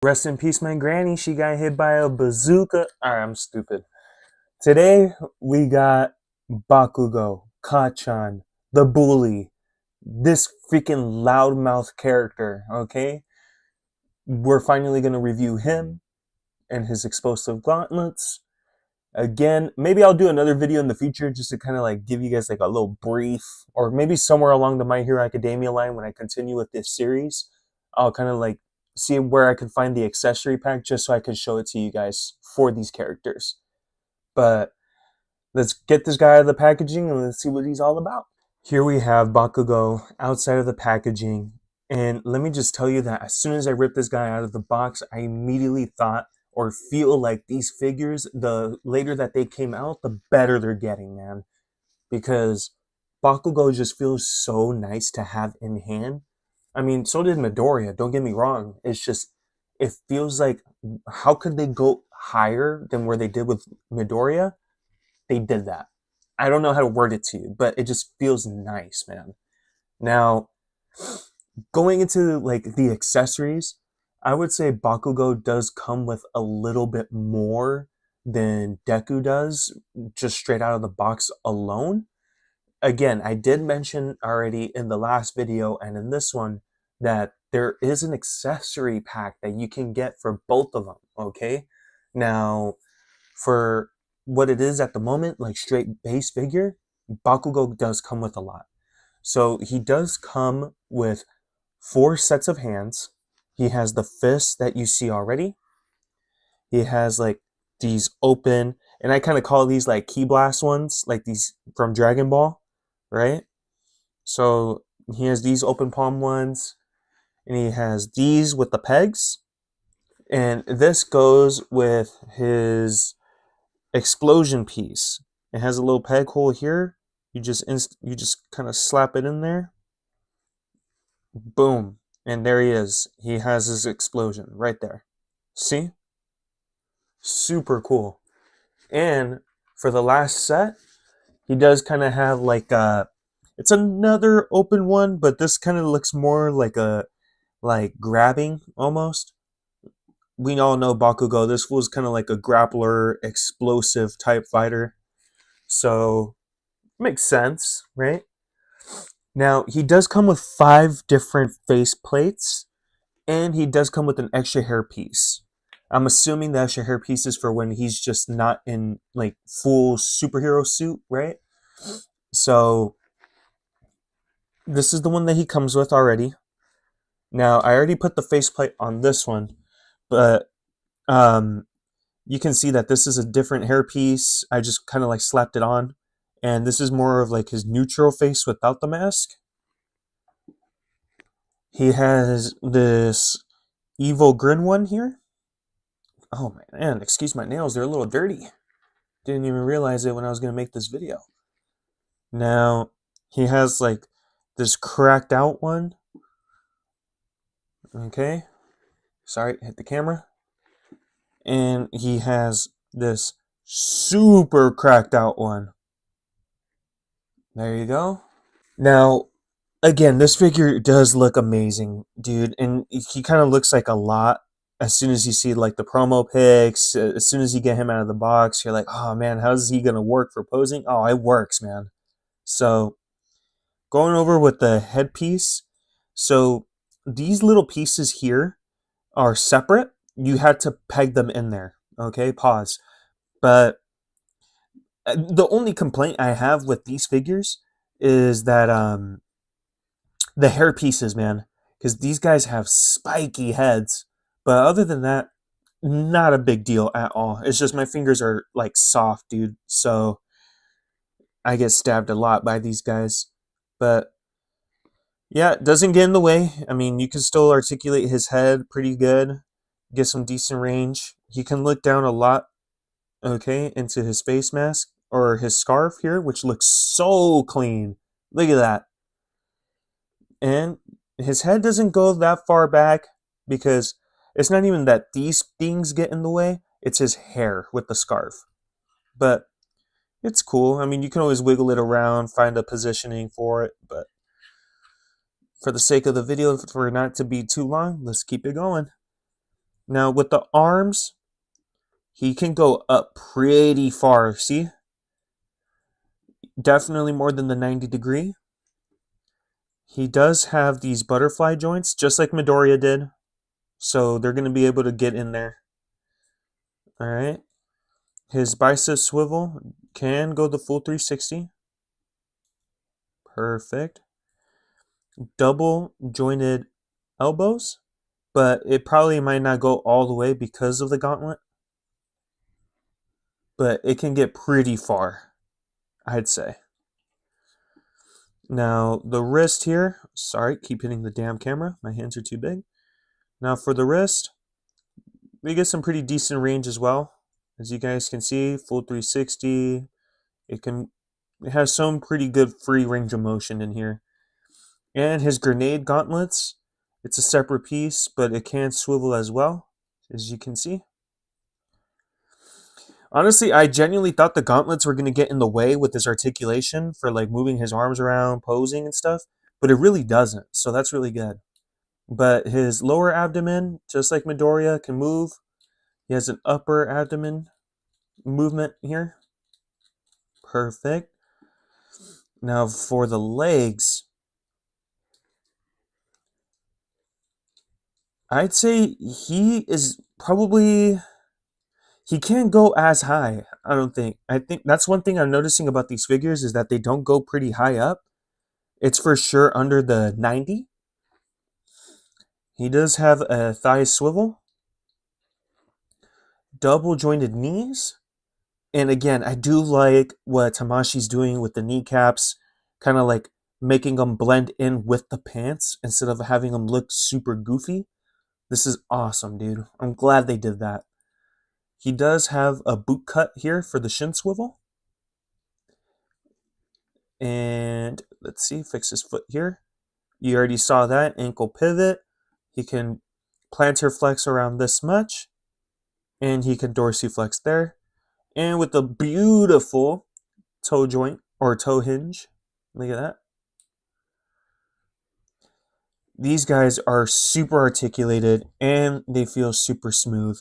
Rest in peace, my granny. She got hit by a bazooka. Alright, I'm stupid. Today, we got Bakugo, Kachan, the bully. This freaking loudmouth character, okay? We're finally going to review him and his explosive gauntlets. Again, maybe I'll do another video in the future just to kind of like give you guys like a little brief, or maybe somewhere along the My Hero Academia line when I continue with this series, I'll kind of like see where I can find the accessory pack just so I can show it to you guys for these characters. But let's get this guy out of the packaging and let's see what he's all about. Here we have Bakugo outside of the packaging. And let me just tell you that as soon as I ripped this guy out of the box, I immediately thought or feel like these figures, the later that they came out, the better they're getting, man. Because Bakugo just feels so nice to have in hand. I mean, so did Midoriya, don't get me wrong. It's just, it feels like, how could they go higher than where they did with Midoriya? They did that. I don't know how to word it to you, but it just feels nice, man. Now, going into like the accessories, I would say Bakugo does come with a little bit more than Deku does, just straight out of the box alone. Again, I did mention already in the last video and in this one that there is an accessory pack that you can get for both of them, okay? Now, for what it is at the moment, like straight base figure, Bakugo does come with a lot. So he does come with 4 sets of hands. He has the fists that you see already. He has like these open, and I kind of call these like key blast ones, like these from Dragon Ball, right? So he has these open palm ones, and he has these with the pegs. And this goes with his explosion piece. It has a little peg hole here. You just kind of slap it in there. Boom. And there he is. He has his explosion right there. See? Super cool. And for the last set, he does kind of have like it's another open one, but this kind of looks more like a grabbing almost. We all know Bakugo. This was kind of like a grappler, explosive type fighter. So makes sense, right? Now, he does come with 5 different face plates, and he does come with an extra hair piece. I'm assuming the extra hair piece is for when he's just not in like full superhero suit, right? So this is the one that he comes with already. Now, I already put the faceplate on this one, but you can see that this is a different hair piece. I just kind of like slapped it on. And this is more of like his neutral face without the mask. He has this evil grin one here. Oh man, excuse my nails, they're a little dirty. Didn't even realize it when I was going to make this video. Now, he has like this cracked out one. Okay. Sorry, hit the camera. And he has this super cracked out one. There you go. Now, again, this figure does look amazing, dude. And he kind of looks like a lot as soon as you see like the promo pics. As soon as you get him out of the box, you're like, oh man, how's he going to work for posing? Oh, it works, man. So, going over with the headpiece. So, these little pieces here are separate. You had to peg them in there. Okay, pause. But the only complaint I have with these figures is that the hair pieces, man, because these guys have spiky heads. But other than that, not a big deal at all. It's just my fingers are like soft, dude. So I get stabbed a lot by these guys. But yeah, it doesn't get in the way. I mean, you can still articulate his head pretty good, get some decent range. He can look down a lot, okay, into his face mask or his scarf here, which looks so clean. Look at that. And his head doesn't go that far back because it's not even that these things get in the way, it's his hair with the scarf. But it's cool. I mean, you can always wiggle it around, find a positioning for it, but for the sake of the video, for it not to be too long, let's keep it going. Now with the arms, he can go up pretty far. See? Definitely more than the 90-degree. He does have these butterfly joints, just like Midoriya did. So they're going to be able to get in there. Alright. His bicep swivel can go the full 360. Perfect. Double jointed elbows, but it probably might not go all the way because of the gauntlet. But it can get pretty far, I'd say. Now, the wrist here, sorry, keep hitting the damn camera. My hands are too big. Now for the wrist, we get some pretty decent range as well. As you guys can see, full 360. It has some pretty good free range of motion in here. And his grenade gauntlets, it's a separate piece, but it can swivel as well, as you can see. Honestly, I genuinely thought the gauntlets were going to get in the way with his articulation for like moving his arms around, posing and stuff, but it really doesn't, so that's really good. But his lower abdomen, just like Midoriya, can move. He has an upper abdomen movement here. Perfect. Now for the legs, I'd say he can't go as high, I don't think. I think that's one thing I'm noticing about these figures is that they don't go pretty high up. It's for sure under the 90. He does have a thigh swivel, double jointed knees. And again, I do like what Tamashi's doing with the kneecaps, kind of like making them blend in with the pants instead of having them look super goofy. This is awesome, dude. I'm glad they did that. He does have a boot cut here for the shin swivel. And let's see, fix his foot here. You already saw that, ankle pivot. He can plantar flex around this much. And he can dorsiflex there. And with the beautiful toe joint or toe hinge. Look at that. These guys are super articulated and they feel super smooth.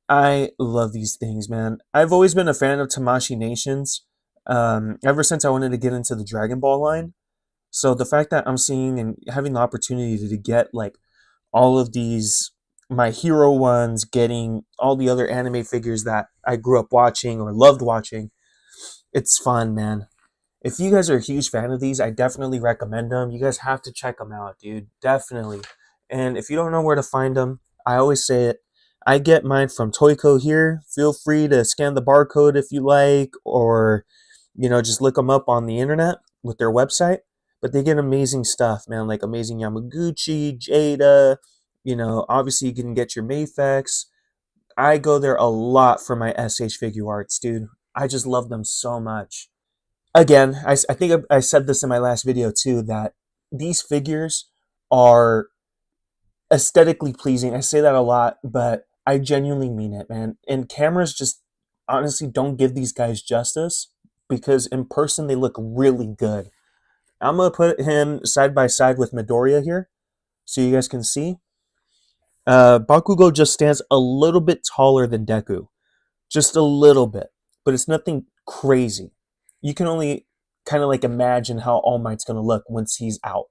I love these things, man. I've always been a fan of Tamashii Nations ever since I wanted to get into the Dragon Ball line. So the fact that I'm seeing and having the opportunity to get like all of these, my hero ones, getting all the other anime figures that I grew up watching or loved watching, it's fun, man. If you guys are a huge fan of these, I definitely recommend them. You guys have to check them out, dude. Definitely. And if you don't know where to find them, I always say it. I get mine from Toyco here. Feel free to scan the barcode if you like, or just look them up on the internet with their website. But they get amazing stuff, man, like amazing Yamaguchi, Jada. Obviously you can get your Mayfex. I go there a lot for my SH Figuarts, dude. I just love them so much. Again, I think I said this in my last video too, that these figures are aesthetically pleasing. I say that a lot, but I genuinely mean it, man. And cameras just honestly don't give these guys justice because in person they look really good. I'm going to put him side by side with Midoriya here so you guys can see. Bakugo just stands a little bit taller than Deku. Just a little bit. But it's nothing crazy. You can only kind of like imagine how All Might's going to look once he's out.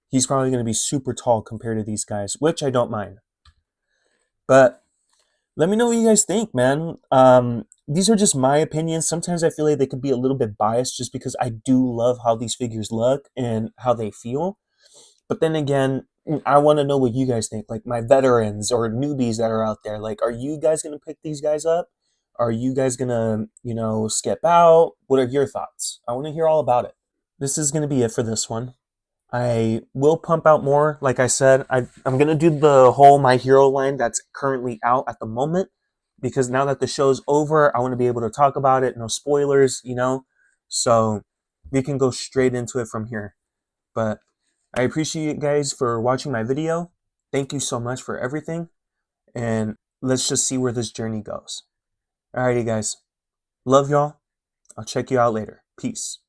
He's probably going to be super tall compared to these guys, which I don't mind. But let me know what you guys think, man. These are just my opinions. Sometimes I feel like they could be a little bit biased just because I do love how these figures look and how they feel. But then again, I want to know what you guys think, like my veterans or newbies that are out there. Like, are you guys going to pick these guys up? Are you guys going to, skip out? What are your thoughts? I want to hear all about it. This is going to be it for this one. I will pump out more. Like I said, I'm going to do the whole My Hero line that's currently out at the moment. Because now that the show's over, I want to be able to talk about it. No spoilers, So we can go straight into it from here. But I appreciate you guys for watching my video. Thank you so much for everything. And let's just see where this journey goes. Alrighty, guys. Love y'all. I'll check you out later. Peace.